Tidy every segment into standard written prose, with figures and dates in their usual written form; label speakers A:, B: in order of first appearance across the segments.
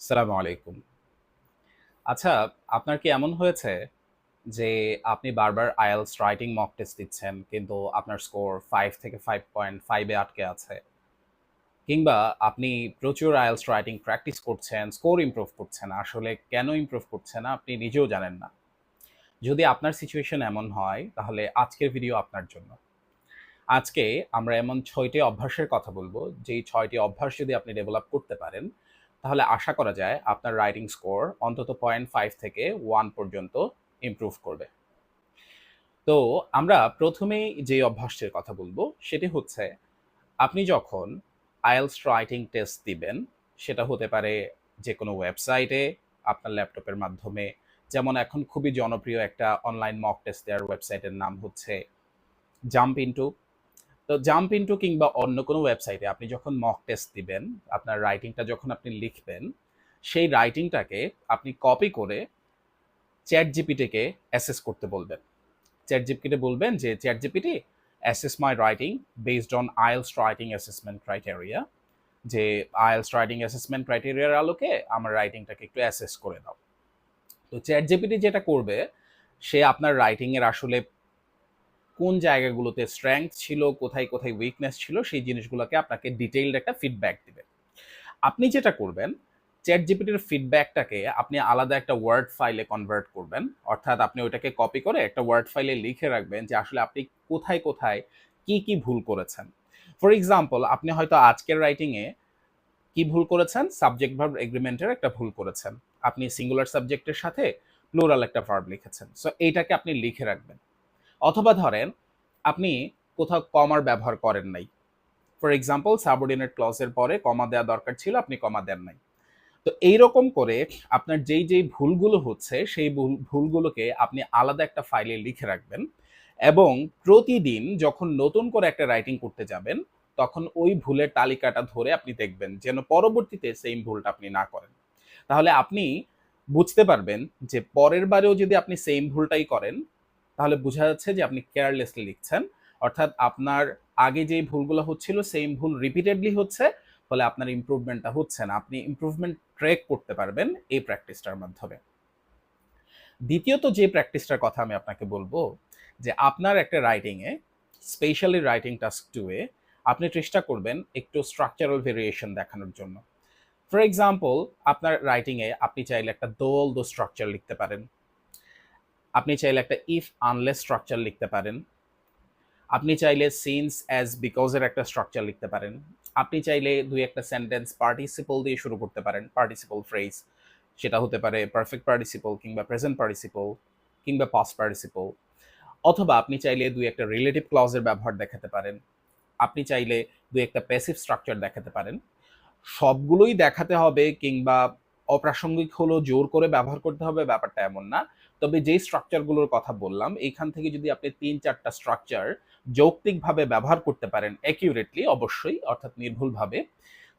A: আসসালামু আলাইকুম। আচ্ছা, আপনার কি এমন হয়েছে যে আপনি বারবার IELTS রাইটিং মক টেস্ট দিচ্ছেন কিন্তু আপনার স্কোর 5 থেকে 5.5 এ আটকে আছে? কিংবা আপনি প্রচুর IELTS রাইটিং প্র্যাকটিস করছেন, স্কোর ইমপ্রুভ করছেন। আসলে কেন ইমপ্রুভ করছে না আপনি নিজেও জানেন না। যদি আপনার সিচুয়েশন এমন হয় তাহলে আজকের ভিডিও আপনার জন্য। আজকে আমরা এমন ৬ টি অভ্যাসের কথা বলবো, যেই ৬ টি অভ্যাস যদি আপনি ডেভেলপ করতে পারেন, তাহলে আশা করা যায় আপনার রাইটিং স্কোর অন্তত 0.5 থেকে 1 পর্যন্ত ইমপ্রুভ করবে। তো আমরা ১ম এই যে অভ্যাসটির কথা বলবো, সেটি হচ্ছে আপনি যখন IELTS রাইটিং টেস্ট দিবেন, সেটা হতে পারে যেকোনো ওয়েবসাইটে, আপনার ল্যাপটপের মাধ্যমে। যেমন এখন খুবই জনপ্রিয় একটা অনলাইন মক টেস্ট দেওয়ার ওয়েবসাইটের নাম হচ্ছে জাম্প ইনটু। তো জাম্প ইনটু কিংবা অন্য কোনো ওয়েবসাইটে আপনি যখন মক টেস্ট দিবেন, আপনার রাইটিংটা যখন আপনি লিখবেন, সেই রাইটিংটাকে আপনি কপি করে ChatGPT-কে অ্যাসেস করতে বলবেন। ChatGPT বলবেন যে, "ChatGPT, assess my writing based on IELTS writing assessment criteria" যে IELTS রাইটিং অ্যাসেসমেন্ট ক্রাইটেরিয়ার আলোকে আমার রাইটিংটাকে একটু অ্যাসেস করে দাও। তো ChatGPT যেটা করবে, সে আপনার রাইটিং এর আসলে কোন জায়গাগুলোতে স্ট্রেংথ ছিল, কোথায়, কোথায় উইকনেস ছিল, সেই জিনিসগুলোকে আপনাকে ডিটেইলড একটা ফিডব্যাক দিবে। আপনি যেটা করবেন, ChatGPT-র ফিডব্যাকটাকে আপনি আলাদা একটা ওয়ার্ড ফাইলে কনভার্ট করবেন। অর্থাৎ আপনি ওইটাকে কপি করে একটা ওয়ার্ড ফাইলে লিখে রাখবেন যে আসলে আপনি কোথায়, কোথায় কি, কি ভুল করেছেন। ফর এক্সাম্পল আপনি হয়তো আজকের রাইটিংয়ে কি ভুল করেছেন? সাবজেক্ট ভার্ব এগ্রিমেন্টের একটা ভুল করেছেন। আপনি সিঙ্গুলার সাবজেক্টের সাথে প্লুরাল একটা ভার্ব লিখেছেন। সো এইটাকে আপনি লিখে রাখবেন। অথবা ধরেন আপনি কোথাও কমার ব্যবহার করেন নাই। ফর এক্সাম্পল সাবঅর্ডিনেট ক্লজ এর পরে কমা দেওয়া দরকার ছিল, আপনি কমা দেন নাই। তো এইরকম করে আপনার যেই ভুলগুলো হচ্ছে, সেই ভুলগুলোকে আপনি আলাদা একটা ফাইলে লিখে রাখবেন এবং প্রতিদিন যখন নতুন করে একটা রাইটিং করতে যাবেন, তখন ওই ভুলের তালিকাটা ধরে আপনি দেখবেন যেন পরবর্তীতে সেইম ভুলটা আপনি না করেন। তাহলে আপনি বুঝতে পারবেন যে পরের বারেও যদি আপনি সেইম ভুলটাই করেন, তাহলে বোঝা যাচ্ছে যে আপনি কেয়ারলেসলি লিখছেন। অর্থাৎ আপনার আগে যেই ভুলগুলো হচ্ছিল, সেইম ভুল রিপিটেডলি হচ্ছে, ফলে আপনার ইমপ্রুভমেন্টটা হচ্ছে না। আপনি ইমপ্রুভমেন্ট ট্র্যাক করতে পারবেন এই প্র্যাকটিসটার মাধ্যমে। দ্বিতীয়ত যে প্র্যাকটিসটার কথা আমি আপনাকে বলব, যে আপনার একটা রাইটিংয়ে, স্পেশালি রাইটিং টাস্ক 2 এ আপনি চেষ্টা করবেন একটু স্ট্রাকচারাল ভেরিয়েশন দেখানোর জন্য। ফর এক্সাম্পল আপনার রাইটিংয়ে আপনি চাইলে একটা দোল-দো স্ট্রাকচার লিখতে পারেন। আপনি চাইলে একটা ইফ আনলেস স্ট্রাকচার লিখতে পারেন। আপনি চাইলে সিন্স, অ্যাজ, বিকজ এর একটা স্ট্রাকচার লিখতে পারেন। আপনি চাইলে ২-১ টা সেন্টেন্স পার্টিসিপল দিয়ে শুরু করতে পারেন, পার্টিসিপল ফ্রেজ। সেটা হতে পারে পারফেক্ট পার্টিসিপল কিংবা প্রেজেন্ট পার্টিসিপল কিংবা পাস্ট পার্টিসিপল। অথবা আপনি চাইলে ২-১ টা রিলেটিভ ক্লজ এর ব্যবহার দেখাতে পারেন। আপনি চাইলে ২-১ টা প্যাসিভ স্ট্রাকচার দেখাতে পারেন। সবগুলোই দেখাতে হবে কিংবা অপ্রাসঙ্গিক হলেও জোর করে ব্যবহার করতে হবে ব্যাপারটা এমন না। তবে যেই স্ট্রাকচার গুলোর কথা বললাম, এইখান থেকে যদি আপনি ৩-৪ টা স্ট্রাকচার যৌক্তিকভাবে ব্যবহার করতে পারেন অ্যাকিউরেটলি অবশ্যই, অর্থাৎ নির্ভুলভাবে,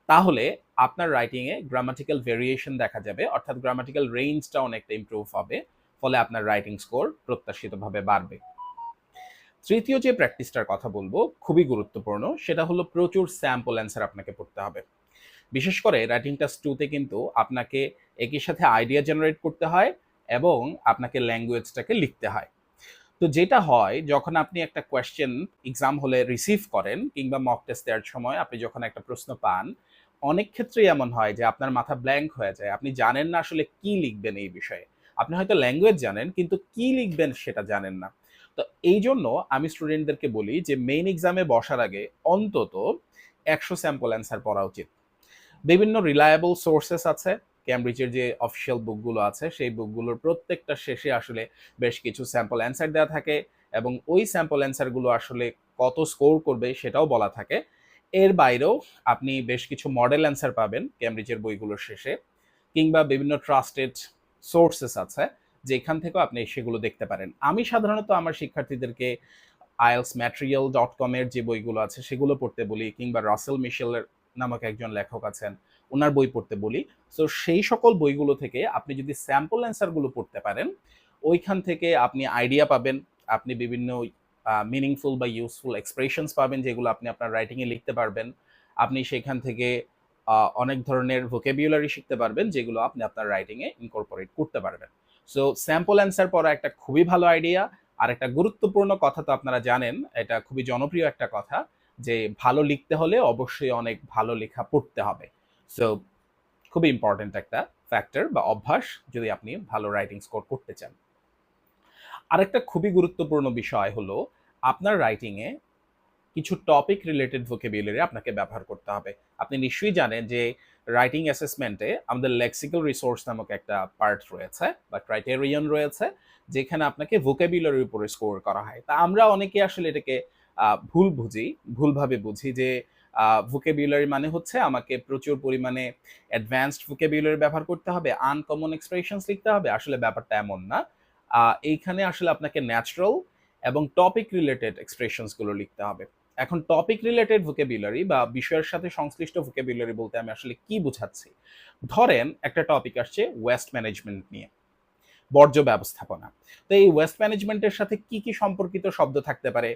A: তাহলে আপনার রাইটিং এ গ্রামাটিক্যাল ভেরিয়েশন দেখা যাবে। অর্থাৎ গ্রামাটিক্যাল রেঞ্জটা অনেকটা ইমপ্রুভ হবে। ফলে আপনার রাইটিং স্কোর প্রত্যাশিতভাবে বাড়বে। তৃতীয় যে প্র্যাকটিসটার কথা বলব, খুবই গুরুত্বপূর্ণ। সেটা হলো প্রচুর স্যাম্পল অ্যান্সার আপনাকে পড়তে হবে। বিশেষ করে রাইটিং টাস্ক 2 তে কিন্তু আপনাকে একই সাথে আইডিয়া জেনারেট করতে হয় এবং আপনাকে ল্যাঙ্গুয়েজটাকে লিখতে হয়। তো যেটা হয় যখন আপনি একটা কোয়েশ্চেন এক্সাম হলে রিসিভ করেন কিংবা মক টেস্ট দেওয়ার সময় আপনি যখন একটা প্রশ্ন পান, অনেক ক্ষেত্রেই এমন হয় যে আপনার মাথা ব্ল্যাংক হয়ে যায়। আপনি জানেন না আসলে কি লিখবেন এই বিষয়ে। আপনি হয়তো ল্যাঙ্গুয়েজ জানেন কিন্তু কি লিখবেন সেটা জানেন না। তো এইজন্য আমি স্টুডেন্টদেরকে বলি যে মেইন এক্সামে বসার আগে অন্তত ১০০ স্যাম্পল অ্যান্সার পড়া উচিত। বিভিন্ন রিলায়েবল সোর্সেস আছে। ক্যামব্রিজের যে অফিসিয়াল বুকগুলো আছে, সেই বুকগুলোর প্রত্যেকটা শেষে আসলে বেশ কিছু স্যাম্পল অ্যান্সার দেওয়া থাকে এবং ওই স্যাম্পল অ্যান্সারগুলো আসলে কত স্কোর করবে সেটাও বলা থাকে। এর বাইরেও আপনি বেশ কিছু মডেল অ্যান্সার পাবেন ক্যামব্রিজের বইগুলোর শেষে, কিংবা বিভিন্ন ট্রাস্টেড সোর্সেস আছে, যেখান থেকেও আপনি সেগুলো দেখতে পারেন। আমি সাধারণত আমার শিক্ষার্থীদেরকে ieltsmaterial.com এর যে বইগুলো আছে সেগুলো পড়তে বলি, কিংবা রাসেল মিশেলের নামক একজন লেখক আছেন, উনার বই পড়তে বলি। সো সেই সকল বইগুলো থেকে আপনি যদি স্যাম্পল অ্যান্সার গুলো পড়তে পারেন, ওইখান থেকে আপনি আইডিয়া পাবেন। আপনি বিভিন্ন মিনিংফুল বা ইউজফুল এক্সপ্রেশনস পাবেন যেগুলো আপনি আপনার রাইটিং এ লিখতে পারবেন। আপনি সেখান থেকে অনেক ধরনের ভোকাবুলারি শিখতে পারবেন যেগুলো আপনি আপনার রাইটিংয়ে ইনকর্পোরেট করতে পারবেন। সো স্যাম্পল অ্যান্সার পড়া একটা খুবই ভালো আইডিয়া। আর একটা গুরুত্বপূর্ণ কথা তো আপনারা জানেন, এটা খুবই জনপ্রিয় একটা কথা যে ভালো লিখতে হলে অবশ্যই অনেক ভালো লেখা পড়তে হবে। সো খুবই ইম্পর্টেন্ট একটা ফ্যাক্টর বা অভ্যাস যদি আপনি ভালো রাইটিং স্কোর করতে চান। আরেকটা খুবই গুরুত্বপূর্ণ বিষয় হলো আপনার রাইটিংয়ে কিছু টপিক রিলেটেড ভোকাবুলারি আপনাকে ব্যবহার করতে হবে। আপনি নিশ্চয়ই জানেন যে রাইটিং অ্যাসেসমেন্টে আমাদের লেক্সিক্যাল রিসোর্স নামক একটা পার্ট রয়েছে বা ক্রাইটেরিয়ন রয়েছে, যেখানে আপনাকে ভোকাবুলারির উপরে স্কোর করা হয়। তা আমরা অনেকে আসলে এটাকে ভুলভাবে বুঝি যে ভোকাবুলারি মানে হচ্ছে আমাকে প্রচুর পরিমাণে অ্যাডভান্সড ভোকাবুলারি ব্যবহার করতে হবে, আনকমন এক্সপ্রেশনস লিখতে হবে। আসলে ব্যাপারটা এমন না। এইখানে আসলে আপনাকে ন্যাচারাল এবং টপিক রিলেটেড এক্সপ্রেশনস গুলো লিখতে হবে। এখন টপিক রিলেটেড ভোকাবুলারি বা বিষয়ের সাথে সংশ্লিষ্ট ভোকাবুলারি বলতে আমি আসলে কি বুঝাচ্ছি? ধরেন একটা টপিক আসছে ওয়েস্ট ম্যানেজমেন্ট নিয়ে, বর্জ্য ব্যবস্থাপনা। তো এই ওয়েস্ট ম্যানেজমেন্টের সাথে কি কি সম্পর্কিত শব্দ থাকতে পারে?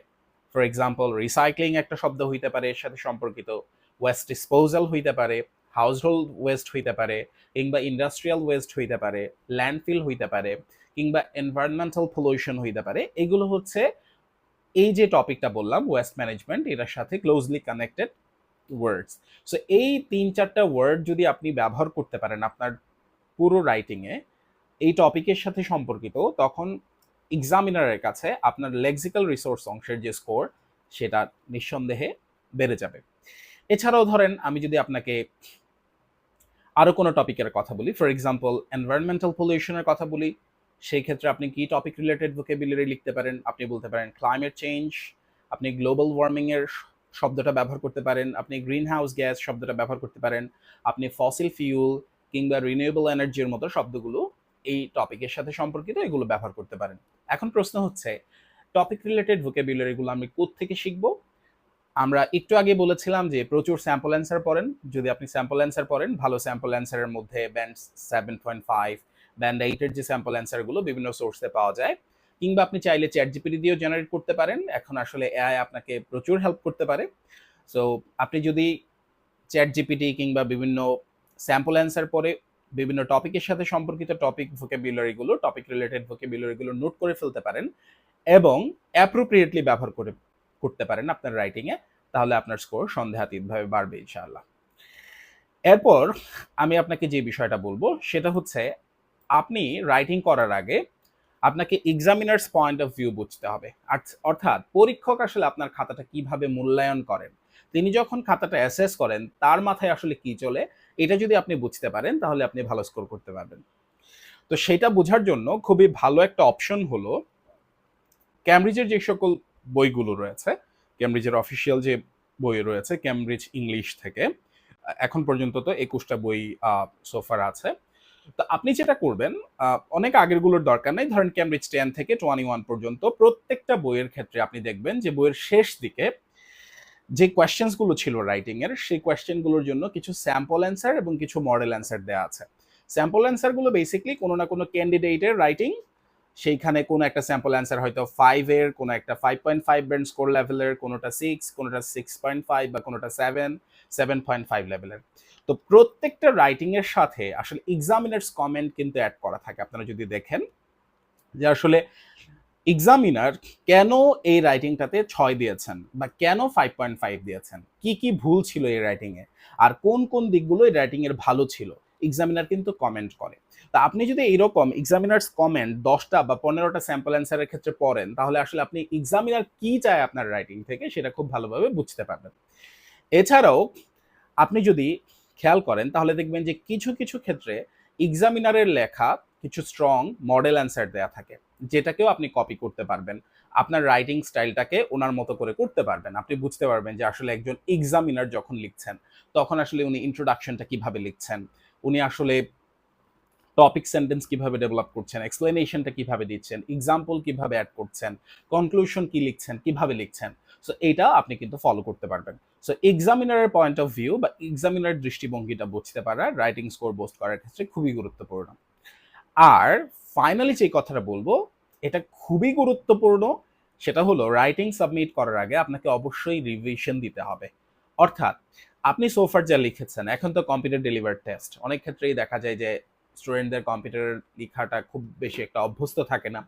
A: ফর এক্সাম্পল রিসাইক্লিং একটা শব্দ হইতে পারে এর সাথে সম্পর্কিত, ওয়েস্ট ডিসপোজাল হইতে পারে, হাউসহোল্ড ওয়েস্ট হইতে পারে, কিংবা ইন্ডাস্ট্রিয়াল ওয়েস্ট হইতে পারে, ল্যান্ডফিল হইতে পারে, কিংবা এনভায়রনমেন্টাল পলিউশন হইতে পারে। এগুলো হচ্ছে এই যে টপিকটা বললাম ওয়েস্ট ম্যানেজমেন্ট, এটার সাথে ক্লোজলি কানেক্টেড ওয়ার্ডস। সো এই ৩-৪টা ওয়ার্ড যদি আপনি ব্যবহার করতে পারেন আপনার পুরো রাইটিংয়ে এই টপিকের সাথে সম্পর্কিত, তখন এক্সামিনারের কাছে আপনার লেক্সিক্যাল রিসোর্স অংশের যে স্কোর সেটা নিঃসন্দেহে বেড়ে যাবে। এছাড়াও ধরেন আমি যদি আপনাকে আরো কোনো টপিকের কথা বলি, ফর এক্সাম্পল এনভায়রনমেন্টাল পলিউশনের কথা বলি, সেই ক্ষেত্রে আপনি কি টপিক রিলেটেড ভোকাবুলারি লিখতে পারেন? আপনি বলতে পারেন ক্লাইমেট চেঞ্জ, আপনি গ্লোবাল ওয়ার্মিং এর শব্দটা ব্যবহার করতে পারেন, আপনি গ্রিন হাউস গ্যাস শব্দটা ব্যবহার করতে পারেন, আপনি ফসিল ফিউল কিংবা রিনিউয়েবল এনার্জির মতো শব্দগুলো এই টপিকের সাথে সম্পর্কিত, এগুলো ব্যবহার করতে পারেন। এখন প্রশ্ন হচ্ছে টপিক রিলেটেড ভোকাবুলারি গুলো আমি কোত্থেকে শিখবো? আমরা একটু আগে বলেছিলাম যে প্রচুর স্যাম্পল অ্যান্সার পড়েন। যদি আপনি স্যাম্পল অ্যান্সার পড়েন, ভালো স্যাম্পল অ্যান্সারের মধ্যে ব্যান্ড 7.5, ব্যান্ড 8 এর যে স্যাম্পল অ্যান্সার গুলো বিভিন্ন সোর্সে পাওয়া যায়, কিংবা আপনি চাইলে চ্যাট জিপিটি দিয়েও জেনারেট করতে পারেন। এখন আসলে এআই আপনাকে প্রচুর হেল্প করতে পারে। সো আপনি যদি চ্যাট জিপিটি কিংবা বিভিন্ন স্যাম্পল অ্যান্সার পরে বিভিন্ন টপিকের সাথে সম্পর্কিত টপিক ভোকাবুলারি গুলো, টপিক রিলেটেড ভোকাবুলারি গুলো নোট করে ফেলতে পারেন এবং অ্যাপ্রোপ্রিয়েটলি ব্যবহার করতে পারেন আপনার রাইটিং এ, তাহলে আপনার স্কোর সন্দেহাতীতভাবে বাড়বে ইনশাআল্লাহ। এরপর আমি আপনাকে যে বিষয়টা বলবো সেটা হচ্ছে আপনি রাইটিং করার আগে আপনাকে এক্সামিনার্স পয়েন্ট অফ ভিউ বুঝতে হবে। অর্থাৎ পরীক্ষক আসলে আপনার খাতাটা কিভাবে মূল্যায়ন করেন, তিনি যখন খাতাটা অ্যাসেস করেন তার মাথায় আসলে কি চলে, এটা যদি আপনি বুঝতে পারেন তাহলে আপনি ভালো স্কোর করতে পারবেন। তো সেটা বোঝার জন্য খুবই ভালো একটা অপশন হলো ক্যামব্রিজের যে সকল বইগুলো রয়েছে, ক্যামব্রিজের অফিসিয়াল যে বই রয়েছে ক্যামব্রিজ ইংলিশ থেকে, এখন পর্যন্ত তো ২১টা বই সোফার আছে। তো আপনি যেটা করবেন, অনেক আগেরগুলোর দরকার নেই, ধরেন ক্যামব্রিজ 10 থেকে 21 পর্যন্ত প্রত্যেকটা বইয়ের ক্ষেত্রে আপনি দেখবেন যে বইয়ের শেষ দিকে যে কোয়েশ্চেন্স গুলো ছিল রাইটিং এর, সেই কোয়েশ্চেন গুলোর জন্য কিছু স্যাম্পল অ্যান্সার এবং কিছু মডেল অ্যান্সার দেওয়া আছে। স্যাম্পল অ্যান্সার গুলো বেসিক্যালি কোনো না কোনো ক্যান্ডিডেটের রাইটিং, সেইখানে কোনো একটা স্যাম্পল অ্যান্সার হয়তো 5 এর, কোনো একটা 5.5 ব্যান্ড স্কোর লেভেলের, কোনোটা 6, কোনোটা 6.5 বা কোনোটা 7, 7.5 লেভেলের। তো প্রত্যেকটা রাইটিং এর সাথে আসলে এক্সামিনার্স কমেন্ট কিন্তু অ্যাড করা থাকে। আপনারা যদি দেখেন যে আসলে এক্সামিনার কেন এই রাইটিংটাতে 6 দিয়েছেন বা কেন 5.5 দিয়েছেন, কি কি ভুল ছিল এই রাইটিং এ, আর কোন কোন দিকগুলো এই রাইটিং এর ভালো ছিল, এক্সামিনার কিন্তু কমেন্ট করে। তা আপনি যদি এইরকম এক্সামিনার্স কমেন্ট 10টা বা 15টা স্যাম্পল অ্যান্সারের ক্ষেত্রে পড়েন, তাহলে আসলে আপনি এক্সামিনার কি চায় আপনার রাইটিং থেকে সেটা খুব ভালোভাবে বুঝতে পারবেন। এছাড়াও আপনি যদি খেয়াল করেন তাহলে দেখবেন যে কিছু কিছু ক্ষেত্রে এক্সামিনারের লেখা কিছু স্ট্রং মডেল অ্যান্সার দেয়া থাকে, যেটাকেও আপনি কপি করতে পারবেন, আপনার রাইটিং স্টাইলটাকে ওনার মতো করে করতে পারবেন। আপনি বুঝতে পারবেন যে আসলে একজন এক্সামিনার যখন লিখছেন তখন আসলে উনি ইন্ট্রোডাকশনটা কিভাবে লিখছেন, উনি আসলে টপিক সেন্টেন্স কিভাবে ডেভেলপ করছেন, এক্সপ্লেনেশনটা কিভাবে দিচ্ছেন, এক্সাম্পল কিভাবে অ্যাড করছেন, কনক্লুশন কি লিখছেন, কিভাবে লিখছেন। সো এটা আপনি কিন্তু ফলো করতে পারবেন। সো এক্সামিনারের পয়েন্ট অফ ভিউ বা এক্সামিনার দৃষ্টিভঙ্গিটা বুঝতে পারা রাইটিং স্কোর বুস্ট করার ক্ষেত্রে খুবই গুরুত্বপূর্ণ। আর ফাইনালি যে কথাটা বলবো, এটা খুবই গুরুত্বপূর্ণ, সেটা হলো রাইটিং সাবমিট করার আগে আপনাকে অবশ্যই রিভিশন দিতে হবে। অর্থাৎ আপনি সোফার যা লিখেছেন, এখন তো কম্পিউটার ডেলিভার্ড টেস্ট। অনেক ক্ষেত্রেই দেখা যায় যে স্টুডেন্টদের কম্পিউটার লিখাটা খুব বেশি একটা অভ্যস্ত থাকে না।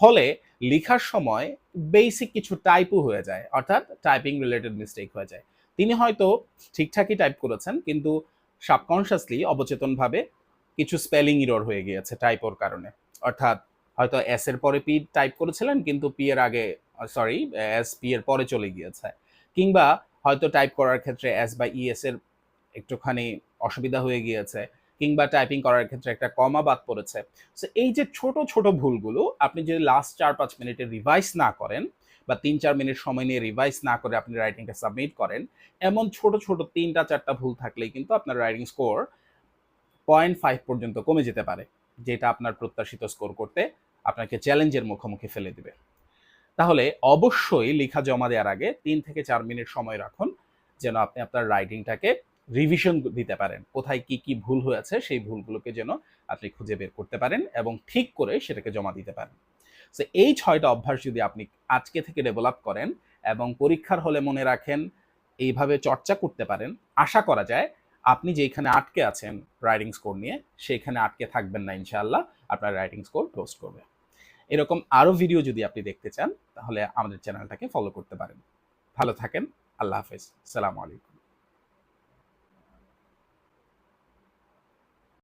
A: ফলে লিখার সময় বেসিক কিছু টাইপও হয়ে যায়। অর্থাৎ টাইপিং রিলেটেড মিস্টেক হয়ে যায়। তিনি হয়তো ঠিকঠাকই টাইপ করেছেন কিন্তু সাবকন্সিয়াসলি অবচেতনভাবে কিছু স্পেলিং এরর হয়ে গিয়েছে টাইপোর কারণে। অর্থাৎ হয়তো এস এর পরে পি টাইপ করেছিলেন কিন্তু পি এর আগে সরি এস পি এর পরে চলে গিয়েছে। কিংবা হয়তো টাইপ করার ক্ষেত্রে এস বা ইএস এর একটুখানি অসুবিধা হয়ে গিয়েছে। কিংবা টাইপিং করার ক্ষেত্রে একটা কমা বাদ পড়েছে। সো এই যে ছোট, ছোট ভুলগুলো আপনি যদি লাস্ট ৪-৫ মিনিটে রিভাইজ না করেন বা ৩-৪ মিনিট সময় নিয়ে রিভাইজ না করে আপনি রাইটিংটা সাবমিট করেন, এমন ছোট, ছোট ৩টা-৪টা ভুল থাকলেই কিন্তু আপনার রাইটিং স্কোর ০.৫ পর্যন্ত কমে যেতে পারে। যেটা আপনার প্রত্যাশিত স্কোর করতে আপনাকে চ্যালেঞ্জের মুখোমুখি ফেলে দিবে। তাহলে অবশ্যই লিখা জমা দেওয়ার আগে ৩ থেকে ৪ মিনিট সময় রাখুন, যেন আপনি আপনার রাইটিংটাকে রিভিশন দিতে পারেন। কোথায় কি, কি ভুল হয়েছে সেই ভুলগুলোকে যেন আপনি খুঁজে বের করতে পারেন এবং ঠিক করে সেটাকে জমা দিতে পারেন। সো এই ৬ টা অভ্যাস যদি আপনি আজকে থেকে ডেভেলপ করেন এবং পরীক্ষার হলে মনে রাখেন, এইভাবে চর্চা করতে পারেন, আশা করা যায় আপনি যেইখানে আটকে আছেন রাইটিং স্কোর নিয়ে, সেইখানে আটকে থাকবেন না ইনশাআল্লাহ। আপনার রাইটিং স্কোর বুস্ট করবে। এরকম আরো ভিডিও যদি আপনি দেখতে চান তাহলে আমাদের চ্যানেলটাকে ফলো করতে পারেন। ভালো থাকেন। আল্লাহ হাফেজ। সালামু আলাইকুম।